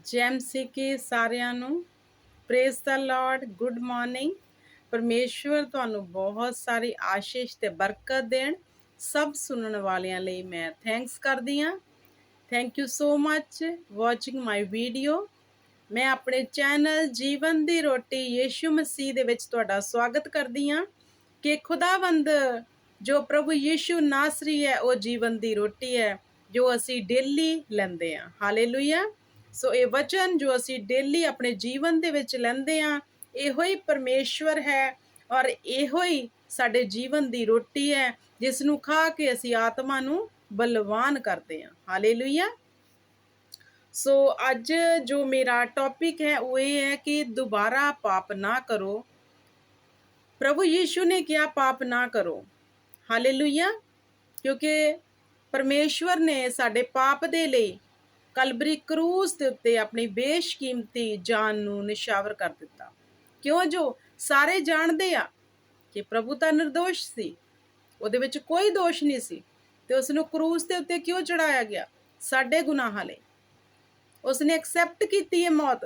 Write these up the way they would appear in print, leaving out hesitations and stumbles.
Jam ਸੀ ਕੀ ਸਾਰਿਆਂ ਨੂੰ praise the Lord. Good morning. ਪਰਮੇਸ਼ਵਰ ਤੁਹਾਨੂੰ ਬਹੁਤ ਸਾਰੀ ਆਸ਼ੀਸ਼ ਤੇ ਬਰਕਤ ਦੇਣ। ਸਭ ਸੁਣਨ ਵਾਲਿਆਂ ਲਈ ਮੈਂ ਥੈਂਕਸ ਕਰਦੀ ਹਾਂ। Thank you so much watching my video. ਮੈਂ ਆਪਣੇ ਚੈਨਲ ਜੀਵਨ ਦੀ ਰੋਟੀ ਯੀਸ਼ੂ ਮਸੀਹ ਦੇ ਵਿੱਚ ਤੁਹਾਡਾ ਸਵਾਗਤ ਕਰਦੀ ਹਾਂ ਕਿ ਖੁਦਾਵੰਦ ਜੋ ਪ੍ਰਭੂ ਯੀਸ਼ੂ ਨਾਸਰੀ ਹੈ ਉਹ ਜੀਵਨ ਦੀ ਰੋਟੀ ਹੈ ਜੋ ਅਸੀਂ ਡੇਲੀ ਲੈਂਦੇ ਹਾਂ। ਹਾਲੇਲੂਇਆ। ਸੋ ਇਹ ਵਚਨ ਜੋ ਅਸੀਂ ਡੇਲੀ ਆਪਣੇ ਜੀਵਨ ਦੇ ਵਿੱਚ ਲੈਂਦੇ ਹਾਂ, ਇਹੋ ਹੀ ਪਰਮੇਸ਼ਵਰ ਹੈ ਔਰ ਇਹੋ ਹੀ ਸਾਡੇ ਜੀਵਨ ਦੀ ਰੋਟੀ ਹੈ ਜਿਸ ਨੂੰ ਖਾ ਕੇ ਅਸੀਂ ਆਤਮਾ ਨੂੰ ਬਲਵਾਨ ਕਰਦੇ ਹਾਂ। ਹਾਲੇਲੂਇਆ। ਸੋ ਅੱਜ ਜੋ ਮੇਰਾ ਟੌਪਿਕ ਹੈ ਉਹ ਇਹ ਹੈ ਕਿ ਦੁਬਾਰਾ ਪਾਪ ਨਾ ਕਰੋ। ਪ੍ਰਭੂ ਯੀਸ਼ੂ ਨੇ ਕਿਹਾ ਪਾਪ ਨਾ ਕਰੋ। ਹਾਲੇਲੂਇਆ। ਕਿਉਂਕਿ ਪਰਮੇਸ਼ਵਰ ਨੇ ਸਾਡੇ ਪਾਪ ਦੇ ਲਈ ਕਲਵਰੀ ਕਰੂਸ ਦੇ ਉੱਤੇ ਆਪਣੀ ਬੇਸ਼ਕੀਮਤੀ ਜਾਨ ਨੂੰ ਨਿਸ਼ਾਵਰ ਕਰ ਦਿੱਤਾ। ਕਿਉਂ? ਜੋ ਸਾਰੇ ਜਾਣਦੇ ਆ ਕਿ ਪ੍ਰਭੂ ਤਾਂ ਨਿਰਦੋਸ਼ ਸੀ, ਉਹਦੇ ਵਿੱਚ ਕੋਈ ਦੋਸ਼ ਨਹੀਂ ਸੀ, ਤੇ ਉਸ ਨੂੰ ਕਰੂਸ ਦੇ ਉੱਤੇ ਕਿਉਂ ਚੜਾਇਆ ਗਿਆ? ਸਾਡੇ ਗੁਨਾਹਾਂ ਲਈ। ਉਸਨੇ ਐਕਸੈਪਟ ਕੀਤੀ ਹੈ ਮੌਤ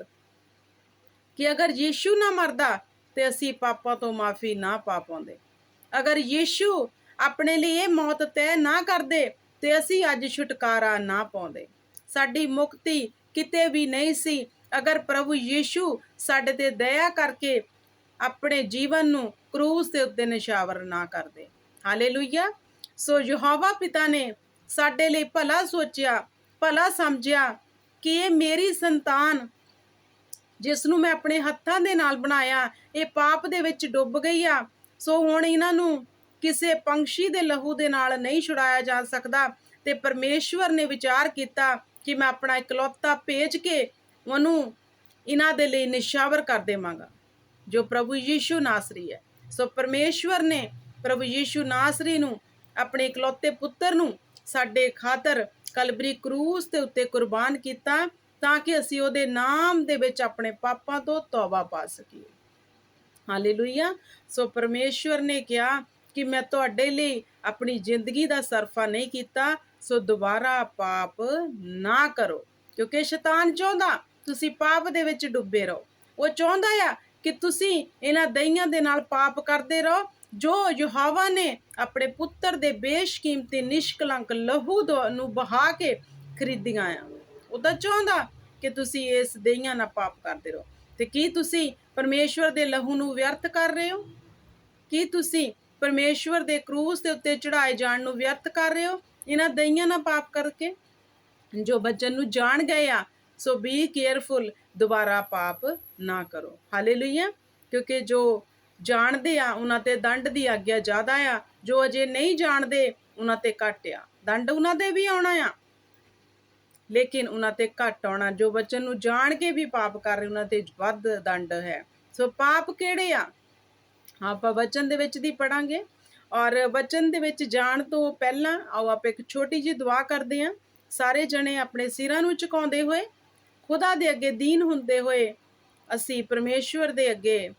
ਕਿ ਅਗਰ ਯੀਸ਼ੂ ਨਾ ਮਰਦਾ ਤੇ ਅਸੀਂ ਪਾਪਾਂ ਤੋਂ ਮਾਫੀ ਨਾ ਪਾ ਪਾਉਂਦੇ। ਅਗਰ ਯੀਸ਼ੂ ਆਪਣੇ ਲਈ ਇਹ ਮੌਤ ਤੈਅ ਨਾ ਕਰਦੇ ਤੇ ਅਸੀਂ ਅੱਜ ਛੁਟਕਾਰਾ ਨਾ ਪਾਉਂਦੇ। ਸਾਡੀ ਮੁਕਤੀ ਕਿਤੇ ਵੀ ਨਹੀਂ ਸੀ ਅਗਰ ਪ੍ਰਭੂ ਯੀਸ਼ੂ ਸਾਡੇ ਤੇ ਦਇਆ ਕਰਕੇ ਆਪਣੇ ਜੀਵਨ ਨੂੰ ਕਰੂਸ ਦੇ ਉੱਤੇ ਨਿਸ਼ਾਵਰ ਨਾ ਕਰਦੇ। ਹਾਲੇਲੂਇਆ। ਸੋ ਯਹੋਵਾ ਪਿਤਾ ਨੇ ਸਾਡੇ ਲਈ ਭਲਾ ਸੋਚਿਆ, ਭਲਾ ਸਮਝਿਆ ਕਿ ਇਹ ਮੇਰੀ ਸੰਤਾਨ ਜਿਸ ਨੂੰ ਮੈਂ ਆਪਣੇ ਹੱਥਾਂ ਦੇ ਨਾਲ ਬਣਾਇਆ, ਇਹ ਪਾਪ ਦੇ ਵਿੱਚ ਡੁੱਬ ਗਈ ਆ। ਸੋ ਹੁਣ ਇਹਨਾਂ ਨੂੰ ਕਿਸੇ ਪੰਛੀ ਦੇ ਲਹੂ ਦੇ ਨਾਲ ਨਹੀਂ ਛੁਡਾਇਆ ਜਾ ਸਕਦਾ। ਤੇ ਪਰਮੇਸ਼ਵਰ ਨੇ ਵਿਚਾਰ ਕੀਤਾ ਕਿ ਮੈਂ ਆਪਣਾ ਇਕਲੌਤਾ ਭੇਜ ਕੇ ਉਹਨੂੰ ਇਹਨਾਂ ਦੇ ਲਈ ਨਿਸ਼ਾਵਰ ਕਰ ਦੇਵਾਂਗਾ, ਜੋ ਪ੍ਰਭੂ ਯੀਸ਼ੂ ਨਾਸਰੀ ਹੈ। ਸੋ ਪਰਮੇਸ਼ਵਰ ਨੇ ਪ੍ਰਭੂ ਯੀਸ਼ੂ ਨਾਸਰੀ ਨੂੰ, ਆਪਣੇ ਇਕਲੌਤੇ ਪੁੱਤਰ ਨੂੰ ਸਾਡੇ ਖਾਤਰ ਕਲਵਰੀ ਕਰੂਸ ਦੇ ਉੱਤੇ ਕੁਰਬਾਨ ਕੀਤਾ ਤਾਂ ਕਿ ਅਸੀਂ ਉਹਦੇ ਨਾਮ ਦੇ ਵਿੱਚ ਆਪਣੇ ਪਾਪਾਂ ਤੋਂ ਤੌਬਾ ਪਾ ਸਕੀਏ। ਹਾਲੇਲੂਇਆ। ਸੋ ਪਰਮੇਸ਼ਵਰ ਨੇ ਕਿਹਾ ਕਿ ਮੈਂ ਤੁਹਾਡੇ ਲਈ ਆਪਣੀ ਜ਼ਿੰਦਗੀ ਦਾ ਸਰਫਾ ਨਹੀਂ ਕੀਤਾ, ਸੋ ਦੁਬਾਰਾ ਪਾਪ ਨਾ ਕਰੋ। ਕਿਉਂਕਿ ਸ਼ੈਤਾਨ ਚਾਹੁੰਦਾ ਤੁਸੀਂ ਪਾਪ ਦੇ ਵਿੱਚ ਡੁੱਬੇ ਰਹੋ। ਉਹ ਚਾਹੁੰਦਾ ਆ ਕਿ ਤੁਸੀਂ ਇਹਨਾਂ ਦਈਆਂ ਦੇ ਨਾਲ ਪਾਪ ਕਰਦੇ ਰਹੋ ਜੋ ਯਹੋਵਾ ਨੇ ਆਪਣੇ ਪੁੱਤਰ ਦੇ ਬੇਸ਼ਕੀਮਤੀ ਨਿਸ਼ਕਲੰਕ ਲਹੂ ਨੂੰ ਬਹਾ ਕੇ ਖਰੀਦੀਆਂ ਆ। ਉਹਦਾ ਚਾਹੁੰਦਾ ਕਿ ਤੁਸੀਂ ਇਸ ਦਈਆਂ ਨਾਲ ਪਾਪ ਕਰਦੇ ਰਹੋ। ਤੇ ਕੀ ਤੁਸੀਂ ਪਰਮੇਸ਼ਵਰ ਦੇ ਲਹੂ ਨੂੰ ਵਿਅਰਥ ਕਰ ਰਹੇ ਹੋ? ਕੀ ਤੁਸੀਂ ਪਰਮੇਸ਼ਵਰ ਦੇ ਕਰੂਸ ਦੇ ਉੱਤੇ ਚੜਾਏ ਜਾਣ ਨੂੰ ਵਿਅਰਥ ਕਰ ਰਹੇ ਹੋ ਇਹਨਾਂ ਦਈਆਂ ਨਾਲ ਪਾਪ ਕਰਕੇ? ਜੋ ਬਚਨ ਨੂੰ ਜਾਣ ਗਏ ਆ, ਸੋ ਬੀ ਕੇਅਰਫੁਲ, ਦੁਬਾਰਾ ਪਾਪ ਨਾ ਕਰੋ। ਹਾਲੇਲੂਇਆ। ਕਿਉਂਕਿ ਜੋ ਜਾਣਦੇ ਆ ਉਹਨਾਂ ਤੇ ਦੰਡ ਦੀ ਆਗਿਆ ਜ਼ਿਆਦਾ ਆ, ਜੋ ਅਜੇ ਨਹੀਂ ਜਾਣਦੇ ਉਹਨਾਂ ਤੇ ਘੱਟ ਆ। ਦੰਡ ਉਹਨਾਂ ਦੇ ਵੀ ਆਉਣਾ ਆ ਲੇਕਿਨ ਉਹਨਾਂ ਤੇ ਘੱਟ ਆਉਣਾ। ਜੋ ਬਚਨ ਨੂੰ ਜਾਣ ਕੇ ਵੀ ਪਾਪ ਕਰ ਰਹੇ ਉਹਨਾਂ ਤੇ ਵੱਧ ਦੰਡ ਹੈ। ਸੋ ਪਾਪ ਕਿਹੜੇ ਆ ਆਪਾਂ ਵਚਨ ਦੇ ਵਿੱਚ ਦੀ ਪੜਾਂਗੇ। ਔਰ ਵਚਨ ਦੇ ਵਿੱਚ ਜਾਣ ਤੋਂ ਪਹਿਲਾਂ ਆਓ ਆਪਾਂ ਇੱਕ ਛੋਟੀ ਜਿਹੀ ਦੁਆ ਕਰਦੇ ਹਾਂ। ਸਾਰੇ ਜਣੇ ਆਪਣੇ ਸਿਰਾਂ ਨੂੰ ਝੁਕਾਉਂਦੇ ਹੋਏ, ਖੁਦਾ ਦੇ ਅੱਗੇ ਦੀਨ ਹੁੰਦੇ ਹੋਏ ਅਸੀਂ ਪਰਮੇਸ਼ਵਰ ਦੇ ਅੱਗੇ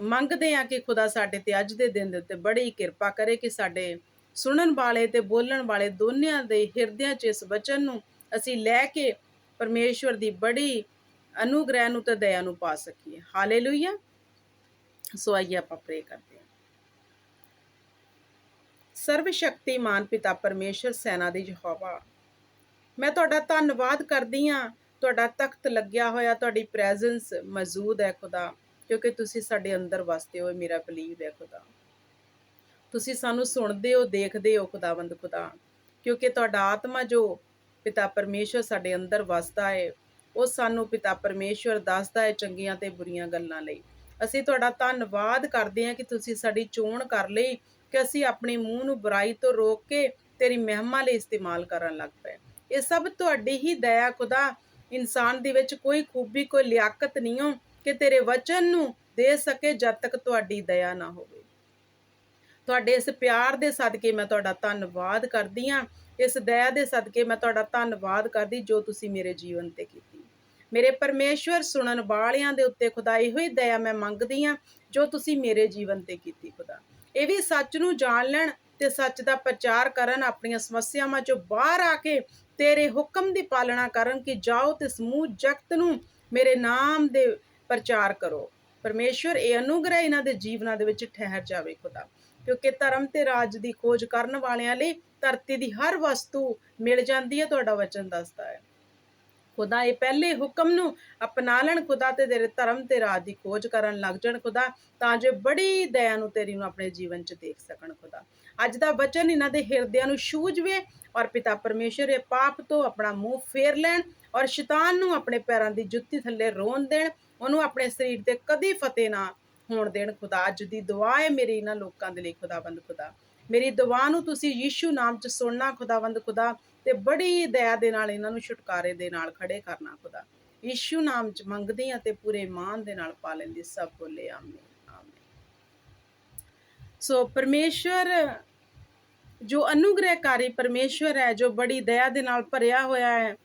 ਮੰਗਦੇ ਹਾਂ ਕਿ ਖੁਦਾ ਸਾਡੇ ਤੇ ਅੱਜ ਦੇ ਦਿਨ ਦੇ ਉੱਤੇ ਬੜੀ ਕਿਰਪਾ ਕਰੇ ਕਿ ਸਾਡੇ ਸੁਣਨ ਵਾਲੇ ਤੇ ਬੋਲਣ ਵਾਲੇ ਦੋਨਿਆਂ ਦੇ ਹਿਰਦਿਆਂ 'ਚ ਇਸ ਵਚਨ ਨੂੰ ਅਸੀਂ ਲੈ ਕੇ ਪਰਮੇਸ਼ਵਰ ਦੀ ਬੜੀ ਅਨੁਗ੍ਰਹਿ ਨੂੰ ਤੇ ਦਇਆ ਨੂੰ ਪਾ ਸਕੀਏ। ਹਾਲੇਲੂਇਆ। ਸੋ ਆਈਏ ਆਪਾਂ ਪ੍ਰੇ ਕਰਦੇ ਹਾਂ। ਸਰਵ ਸ਼ਕਤੀਮਾਨ ਪਿਤਾ ਪਰਮੇਸ਼ਰ, ਸੈਨਾ ਦੇ ਯਹੋਵਾ, ਮੈਂ ਤੁਹਾਡਾ ਧੰਨਵਾਦ ਕਰਦੀ ਹਾਂ। ਤੁਹਾਡਾ ਤਖਤ ਲੱਗਿਆ ਹੋਇਆ, ਤੁਹਾਡੀ ਪ੍ਰੈਜ਼ੈਂਸ ਮੌਜੂਦ ਹੈ ਖੁਦਾ, ਕਿਉਂਕਿ ਤੁਸੀਂ ਸਾਡੇ ਅੰਦਰ ਵਸਦੇ ਹੋ। ਮੇਰਾ ਬਲੀਵ ਹੈ ਖੁਦਾ, ਤੁਸੀਂ ਸਾਨੂੰ ਸੁਣਦੇ ਹੋ, ਦੇਖਦੇ ਹੋ ਖੁਦਾਵੰਦ ਖੁਦਾ, ਕਿਉਂਕਿ ਤੁਹਾਡਾ ਆਤਮਾ ਜੋ ਪਿਤਾ ਪਰਮੇਸ਼ਰ ਸਾਡੇ ਅੰਦਰ ਵਸਦਾ ਹੈ ਉਹ ਸਾਨੂੰ ਪਿਤਾ ਪਰਮੇਸ਼ਰ ਦੱਸਦਾ ਹੈ ਚੰਗੀਆਂ ਤੇ ਬੁਰੀਆਂ ਗੱਲਾਂ ਲਈ। ਅਸੀਂ ਤੁਹਾਡਾ ਧੰਨਵਾਦ ਕਰਦੇ ਹਾਂ ਕਿ ਤੁਸੀਂ ਸਾਡੀ ਚੋਣ ਕਰ ਲਈ ਕਿ ਅਸੀਂ ਆਪਣੇ ਮੂੰਹ ਨੂੰ ਬੁਰਾਈ ਤੋਂ ਰੋਕ ਕੇ ਤੇਰੀ ਮਹਿਮਾ ਲਈ ਇਸਤੇਮਾਲ ਕਰਨ ਲੱਗ ਪਏ। ਇਹ ਸਭ ਤੁਹਾਡੀ ਹੀ ਦਇਆ ਖੁਦਾ। ਇਨਸਾਨ ਦੇ ਵਿੱਚ ਕੋਈ ਖੂਬੀ, ਕੋਈ ਲਿਆਕਤ ਨਹੀਂ ਹੋ ਕਿ ਤੇਰੇ ਵਚਨ ਨੂੰ ਦੇ ਸਕੇ ਜਦ ਤੱਕ ਤੁਹਾਡੀ ਦਇਆ ਨਾ ਹੋਵੇ। ਤੁਹਾਡੇ ਇਸ ਪਿਆਰ ਦੇ ਸਦਕੇ ਮੈਂ ਤੁਹਾਡਾ ਧੰਨਵਾਦ ਕਰਦੀ ਹਾਂ। ਇਸ ਦਇਆ ਦੇ ਸਦਕੇ ਮੈਂ ਤੁਹਾਡਾ ਧੰਨਵਾਦ ਕਰਦੀ ਜੋ ਤੁਸੀਂ ਮੇਰੇ ਜੀਵਨ ਤੇ ਕੀਤੀ। ਮੇਰੇ ਪਰਮੇਸ਼ਵਰ, ਸੁਣਨ ਵਾਲਿਆਂ ਦੇ ਉੱਤੇ ਖੁਦਾ ਇਹੋ ਹੀ ਦਇਆ ਮੈਂ ਮੰਗਦੀ ਹਾਂ ਜੋ ਤੁਸੀਂ ਮੇਰੇ ਜੀਵਨ ਤੇ ਕੀਤੀ ਖੁਦਾ। ਇਹ ਵੀ ਸੱਚ ਨੂੰ ਜਾਣ ਲੈਣ ਤੇ ਸੱਚ ਦਾ ਪ੍ਰਚਾਰ ਕਰਨ, ਆਪਣੀਆਂ ਸਮੱਸਿਆਵਾਂ ਚੋਂ ਬਾਹਰ ਆ ਕੇ ਤੇਰੇ ਹੁਕਮ ਦੀ ਪਾਲਣਾ ਕਰਨ ਕਿ ਜਾਓ ਤੇ ਸਮੂਹ ਜਗਤ ਨੂੰ ਮੇਰੇ ਨਾਮ ਦੇ ਪ੍ਰਚਾਰ ਕਰੋ। ਪਰਮੇਸ਼ਵਰ ਇਹ ਅਨੁਗ੍ਰਹਿ ਇਹਨਾਂ ਦੇ ਜੀਵਨਾਂ ਦੇ ਵਿੱਚ ਠਹਿਰ ਜਾਵੇ ਖੁਦਾ, ਕਿਉਂਕਿ ਧਰਮ ਤੇ ਰਾਜ ਦੀ ਖੋਜ ਕਰਨ ਵਾਲਿਆਂ ਲਈ ਧਰਤੀ ਦੀ ਹਰ ਵਸਤੂ ਮਿਲ ਜਾਂਦੀ ਹੈ, ਤੁਹਾਡਾ ਵਚਨ ਦੱਸਦਾ ਹੈ ਖੁਦਾ। ਇਹ ਪਹਿਲੇ ਹੁਕਮ ਨੂੰ ਅਪਣਾ ਲੈਣ ਖੁਦਾ, ਤੇ ਤੇਰੇ ਧਰਮ ਤੇ ਰਾਜ ਦੀ ਖੋਜ ਕਰਨ ਲੱਗ ਜਾਣ ਖੁਦਾ, ਤਾਂ ਜੋ ਬੜੀ ਦਇਆ ਨੂੰ ਤੇਰੀ ਨੂੰ ਆਪਣੇ ਜੀਵਨ 'ਚ ਦੇਖ ਸਕਣ ਖੁਦਾ। ਅੱਜ ਦਾ ਵਚਨ ਇਹਨਾਂ ਦੇ ਹਿਰਦਿਆਂ ਨੂੰ ਛੂਹ ਜਵੇ, ਔਰ ਪਿਤਾ ਪਰਮੇਸ਼ਰ ਇਹ ਪਾਪ ਤੋਂ ਆਪਣਾ ਮੂੰਹ ਫੇਰ ਲੈਣ, ਔਰ ਸ਼ੈਤਾਨ ਨੂੰ ਆਪਣੇ ਪੈਰਾਂ ਦੀ ਜੁੱਤੀ ਥੱਲੇ ਰੋਣ ਦੇਣ, ਉਹਨੂੰ ਆਪਣੇ ਸਰੀਰ ਤੇ ਕਦੀ ਫਤਿਹ ਨਾ ਹੋਣ ਦੇਣ ਖੁਦਾ। ਅੱਜ ਦੀ ਦੁਆ ਹੈ ਮੇਰੀ ਇਹਨਾਂ ਲੋਕਾਂ ਦੇ ਲਈ ਖੁਦਾਵੰਦ ਖੁਦਾ, ਮੇਰੀ ਦੁਆ ਨੂੰ ਤੁਸੀਂ ਯੀਸ਼ੂ ਨਾਮ 'ਚ ਸੁਣਨਾ ਖੁਦਾਵੰਦ ਖੁਦਾ, ਤੇ ਬੜੀ ਦਇਆ ਦੇ ਨਾਲ ਇਹਨਾਂ ਨੂੰ ਛੁਟਕਾਰੇ ਦੇ ਨਾਲ ਖੜੇ ਕਰਨਾ ਖੁਦਾ। ਯੀਸ਼ੂ ਨਾਮ 'ਚ ਮੰਗਦੀ ਹਾਂ ਤੇ ਪੂਰੇ ਇਮਾਨ ਦੇ ਨਾਲ ਪਾ ਲੈਂਦੀ, ਸਭ ਬੋਲੇ ਆਮੀਨ ਆਮੀਨ। ਸੋ ਪਰਮੇਸ਼ਵਰ ਜੋ ਅਨੁਗ੍ਰਹਿਕਾਰੀ ਪਰਮੇਸ਼ਵਰ ਹੈ, ਜੋ ਬੜੀ ਦਇਆ ਦੇ ਨਾਲ ਭਰਿਆ ਹੋਇਆ ਹੈ,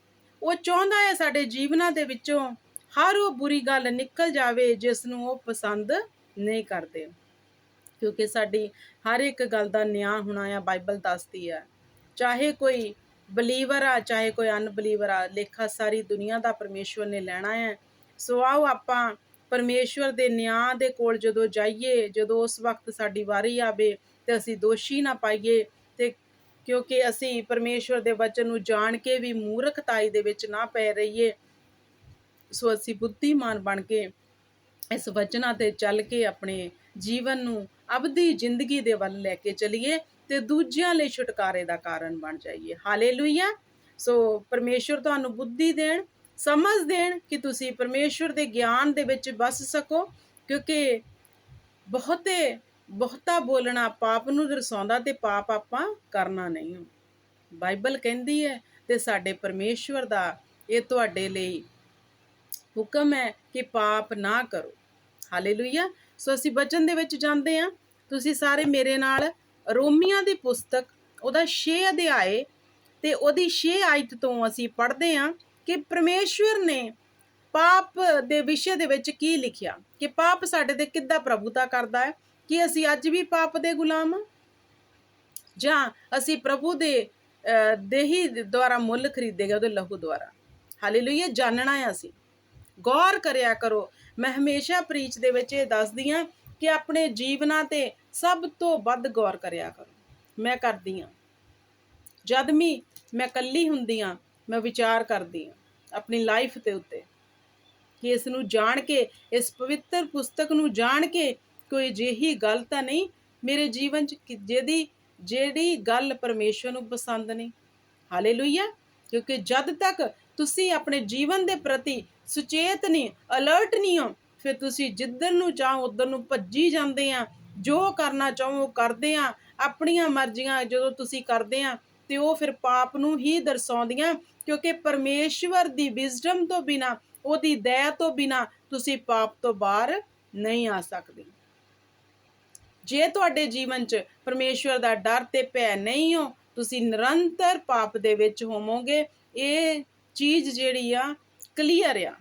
ਉਹ ਚਾਹੁੰਦਾ ਹੈ ਸਾਡੇ ਜੀਵਨਾਂ ਦੇ ਵਿੱਚੋਂ ਹਰ ਉਹ ਬੁਰੀ ਗੱਲ ਨਿਕਲ ਜਾਵੇ ਜਿਸ ਨੂੰ ਉਹ ਪਸੰਦ ਨਹੀਂ ਕਰਦੇ, ਕਿਉਂਕਿ ਸਾਡੀ ਹਰ ਇੱਕ ਗੱਲ ਦਾ ਨਿਆਂ ਹੋਣਾ ਆ, ਬਾਈਬਲ ਦੱਸਦੀ ਹੈ। ਚਾਹੇ ਕੋਈ ਬਲੀਵਰ ਆ, ਚਾਹੇ ਕੋਈ ਅਨਬਲੀਵਰ ਆ, ਲੇਖਾ ਸਾਰੀ ਦੁਨੀਆ ਦਾ ਪਰਮੇਸ਼ਵਰ ਨੇ ਲੈਣਾ ਹੈ। ਸੋ ਆਓ ਆਪਾਂ ਪਰਮੇਸ਼ਵਰ ਦੇ ਨਿਆਂ ਦੇ ਕੋਲ ਜਦੋਂ ਜਾਈਏ, ਜਦੋਂ ਉਸ ਵਕਤ ਸਾਡੀ ਵਾਰੀ ਆਵੇ, ਤੇ ਅਸੀਂ ਦੋਸ਼ੀ ਨਾ ਪਾਈਏ, ਤੇ ਕਿਉਂਕਿ ਅਸੀਂ ਪਰਮੇਸ਼ਵਰ ਦੇ ਵਚਨ ਨੂੰ ਜਾਣ ਕੇ ਵੀ ਮੂਰਖਤਾਈ ਦੇ ਵਿੱਚ ਨਾ ਪੈ ਰਹੀਏ। ਸੋ ਅਸੀਂ ਬੁੱਧੀਮਾਨ ਬਣ ਕੇ ਇਸ ਵਚਨਾਂ ਤੇ ਚੱਲ ਕੇ ਆਪਣੇ ਜੀਵਨ ਨੂੰ ਅਬਦੀ ਜ਼ਿੰਦਗੀ ਦੇ ਵੱਲ ਲੈ ਕੇ ਚਲੀਏ, ਤੇ ਦੂਜਿਆਂ ਲਈ ਛੁਟਕਾਰੇ ਦਾ ਕਾਰਨ ਬਣ ਜਾਈਏ। ਹਾਲੇਲੂਇਆ। ਸੋ ਪਰਮੇਸ਼ਵਰ ਤੁਹਾਨੂੰ ਬੁੱਧੀ ਦੇਣ, ਸਮਝ ਦੇਣ ਕਿ ਤੁਸੀਂ ਪਰਮੇਸ਼ਵਰ ਦੇ ਗਿਆਨ ਦੇ ਵਿੱਚ ਬਸ ਸਕੋ, ਕਿਉਂਕਿ ਬਹੁਤਾ ਬੋਲਣਾ ਪਾਪ ਨੂੰ ਦਰਸਾਉਂਦਾ, ਤੇ ਪਾਪ ਆਪਾਂ ਕਰਨਾ ਨਹੀਂ। ਬਾਈਬਲ ਕਹਿੰਦੀ ਹੈ ਤੇ ਸਾਡੇ ਪਰਮੇਸ਼ਵਰ ਦਾ ਇਹ ਤੁਹਾਡੇ ਲਈ ਹੁਕਮ ਹੈ ਕਿ ਪਾਪ ਨਾ ਕਰੋ। ਹਾਲੇਲੂਇਆ। ਸੋ ਅਸੀਂ ਵਚਨ ਦੇ ਵਿੱਚ ਜਾਂਦੇ ਹਾਂ, ਤੁਸੀਂ ਸਾਰੇ ਮੇਰੇ ਨਾਲ ਰੋਮੀਆਂ ਦੀ ਪੁਸਤਕ ਉਹਦਾ 6 ਅਧਿਆਏ ਤੇ ਉਹਦੀ 6 ਆਇਤ ਤੋਂ ਅਸੀਂ ਪੜ੍ਹਦੇ ਹਾਂ ਕਿ ਪਰਮੇਸ਼ਵਰ ਨੇ ਪਾਪ ਦੇ ਵਿਸ਼ੇ ਦੇ ਵਿੱਚ ਕੀ ਲਿਖਿਆ, ਕਿ ਪਾਪ ਸਾਡੇ ਤੇ ਕਿੱਦਾਂ ਪ੍ਰਭੂਤਾ ਕਰਦਾ ਹੈ, ਕਿ ਅਸੀਂ ਅੱਜ ਵੀ ਪਾਪ ਦੇ ਗੁਲਾਮ ਹਾਂ, ਜਾਂ ਅਸੀਂ ਪ੍ਰਭੂ ਦੇ ਦੇਹੀ ਦੁਆਰਾ ਮੁੱਲ ਖਰੀਦੇ ਗਏ, ਉਹਦੇ ਲਹੂ ਦੁਆਰਾ। ਹਾਲੇਲੂਇਆ। ਜਾਣਨਾ ਹੈ ਅਸੀਂ, ਗੌਰ ਕਰਿਆ ਕਰੋ। ਮੈਂ ਹਮੇਸ਼ਾ ਪ੍ਰੀਚ ਦੇ ਵਿੱਚ ਇਹ ਦੱਸਦੀ ਹਾਂ ਕਿ ਆਪਣੇ ਜੀਵਨਾਂ ਤੇ ਸਭ ਤੋਂ ਵੱਧ ਗੌਰ ਕਰਿਆ ਕਰੋ। ਮੈਂ ਕਰਦੀ ਹਾਂ, ਜਦ ਵੀ ਮੈਂ ਇਕੱਲੀ ਹੁੰਦੀ ਹਾਂ, ਮੈਂ ਵਿਚਾਰ ਕਰਦੀ ਹਾਂ ਆਪਣੀ ਲਾਈਫ ਦੇ ਉੱਤੇ, ਕਿ ਇਸ ਨੂੰ ਜਾਣ ਕੇ, ਇਸ ਪਵਿੱਤਰ ਪੁਸਤਕ ਨੂੰ ਜਾਣ ਕੇ, ਕੋਈ ਅਜਿਹੀ ਗੱਲ ਤਾਂ ਨਹੀਂ ਮੇਰੇ ਜੀਵਨ 'ਚ ਜਿਹੜੀ ਗੱਲ ਪਰਮੇਸ਼ਵਰ ਨੂੰ ਪਸੰਦ ਨਹੀਂ। ਹਾਲੇਲੂਇਆ। ਕਿਉਂਕਿ ਜਦ ਤੱਕ ਤੁਸੀਂ ਆਪਣੇ ਜੀਵਨ ਦੇ ਪ੍ਰਤੀ ਸੁਚੇਤ ਨਹੀਂ, ਅਲਰਟ ਨਹੀਂ ਹੋ, ਫਿਰ ਤੁਸੀਂ ਜਿੱਧਰ ਨੂੰ ਚਾਹੋ ਉੱਧਰ ਨੂੰ ਭੱਜੀ ਜਾਂਦੇ ਆ, ਜੋ ਕਰਨਾ ਚਾਹੋ ਉਹ ਕਰਦੇ ਆ, ਆਪਣੀਆਂ ਮਰਜ਼ੀਆਂ ਜਦੋਂ ਤੁਸੀਂ ਕਰਦੇ ਆ, ਤੇ ਉਹ ਫਿਰ ਪਾਪ ਨੂੰ ਹੀ ਦਰਸਾਉਂਦੀਆਂ, ਕਿਉਂਕਿ ਪਰਮੇਸ਼ਵਰ ਦੀ ਵਿਜ਼ਡਮ ਤੋਂ ਬਿਨਾਂ, ਉਹਦੀ ਦਇਆ ਤੋਂ ਬਿਨਾਂ ਤੁਸੀਂ ਪਾਪ ਤੋਂ ਬਾਹਰ ਨਹੀਂ ਆ ਸਕਦੇ। ਜੇ ਤੁਹਾਡੇ ਜੀਵਨ 'ਚ ਪਰਮੇਸ਼ਵਰ ਦਾ ਡਰ ਤੇ ਭੈ ਨਹੀਂ ਹੋ, ਤੁਸੀਂ ਨਿਰੰਤਰ ਪਾਪ ਦੇ ਵਿੱਚ ਹੋਵੋਗੇ। ਇਹ ਚੀਜ਼ ਜਿਹੜੀ ਆ ਕਲੀਅਰ ਆ।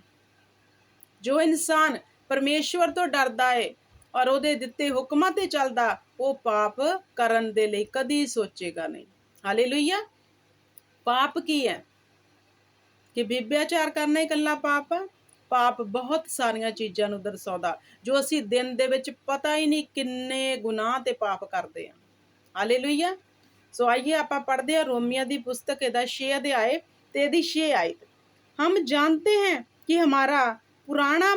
ਜੋ ਇਨਸਾਨ ਪਰਮੇਸ਼ਵਰ ਤੋਂ ਡਰਦਾ ਏ ਔਰ ਉਹਦੇ ਦਿੱਤੇ ਹੁਕਮਾਂ ਤੇ ਚੱਲਦਾ, ਉਹ ਪਾਪ ਕਰਨ ਦੇ ਲਈ ਕਦੀ ਸੋਚੇਗਾ ਨਹੀਂ। ਹਾਲੇਲੂਇਆ। ਪਾਪ ਕੀ ਹੈ? ਕਿ ਵਿਭਿਆਚਾਰ ਕਰਨਾ ਹੀ ਇਕੱਲਾ ਪਾਪ ਆ? ਪਾਪ ਬਹੁਤ ਸਾਰੀਆਂ ਚੀਜ਼ਾਂ ਨੂੰ ਦਰਸਾਉਂਦਾ, ਜੋ ਅਸੀਂ ਦਿਨ ਦੇ ਵਿੱਚ ਪਤਾ ਹੀ ਨਹੀਂ ਕਿੰਨੇ ਗੁਨਾਹ ਤੇ ਪਾਪ ਕਰਦੇ ਹਾਂ। ਹਾਲੇਲੂਇਆ। ਸੋ ਆਈਏ ਆਪਾਂ ਪੜ੍ਹਦੇ ਹਾਂ ਰੋਮੀਆਂ ਦੀ ਪੁਸਤਕ ਇਹਦਾ 6 ਅਧਿਆਏ ਤੇ ਇਹਦੀ 6 आयत। हम जानते हैं कि हमारा पुराना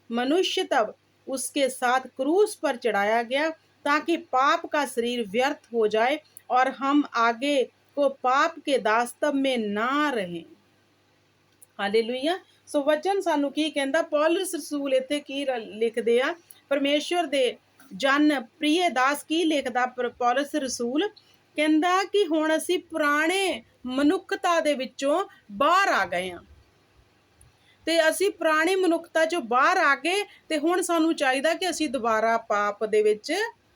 मनुष्य तब उसके साथ क्रूस पर चढ़ाया गया, ताकि पाप का शरीर व्यर्थ हो जाए और हम आगे को पाप के दास्तव में ना रहें। हालेलुया। सो वचन सानू की कहंदा, पौलुस रसूल इत्थे की लिखदे आ, परमेश्वर दे जन प्रिय दास की लिखदा पौलुस रसूल ਕਹਿੰਦਾ ਕਿ ਹੁਣ ਅਸੀਂ ਪੁਰਾਣੇ ਮਨੁੱਖਤਾ ਦੇ ਵਿੱਚੋਂ ਬਾਹਰ ਆ ਗਏ ਹਾਂ, ਤੇ ਅਸੀਂ ਪੁਰਾਣੀ ਮਨੁੱਖਤਾ ਚੋਂ ਬਾਹਰ ਆ ਗਏ, ਤੇ ਹੁਣ ਸਾਨੂੰ ਚਾਹੀਦਾ ਕਿ ਅਸੀਂ ਦੁਬਾਰਾ ਪਾਪ ਦੇ ਵਿੱਚ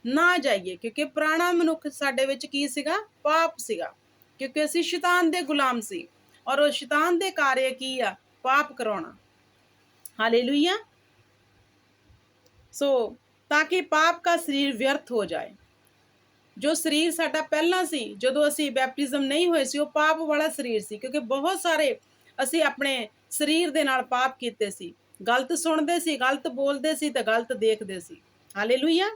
ਨਾ ਜਾਈਏ, ਕਿਉਂਕਿ ਪੁਰਾਣਾ ਮਨੁੱਖ ਸਾਡੇ ਵਿੱਚ ਕੀ ਸੀਗਾ? ਪਾਪ ਸੀਗਾ, ਕਿਉਂਕਿ ਅਸੀਂ ਸ਼ੈਤਾਨ ਦੇ ਗੁਲਾਮ ਸੀ, ਔਰ ਉਹ ਸ਼ੈਤਾਨ ਦੇ ਕਾਰਜ ਕੀ ਆ? ਪਾਪ ਕਰਾਉਣਾ। हालेलुया। सो ताकि पाप का शरीर व्यर्थ हो जाए। ਜੋ ਸਰੀਰ ਸਾਡਾ ਪਹਿਲਾਂ ਸੀ, ਜਦੋਂ ਅਸੀਂ ਬੈਪਟਿਜ਼ਮ ਨਹੀਂ ਹੋਏ ਸੀ, ਉਹ ਪਾਪ ਵਾਲਾ ਸਰੀਰ ਸੀ, ਕਿਉਂਕਿ ਬਹੁਤ ਸਾਰੇ ਅਸੀਂ ਆਪਣੇ ਸਰੀਰ ਦੇ ਨਾਲ ਪਾਪ ਕੀਤੇ ਸੀ। ਗਲਤ ਸੁਣਦੇ ਸੀ, ਗਲਤ ਬੋਲਦੇ ਸੀ ਤੇ ਗਲਤ ਦੇਖਦੇ ਸੀ। ਹਾਲੇਲੂਇਆ।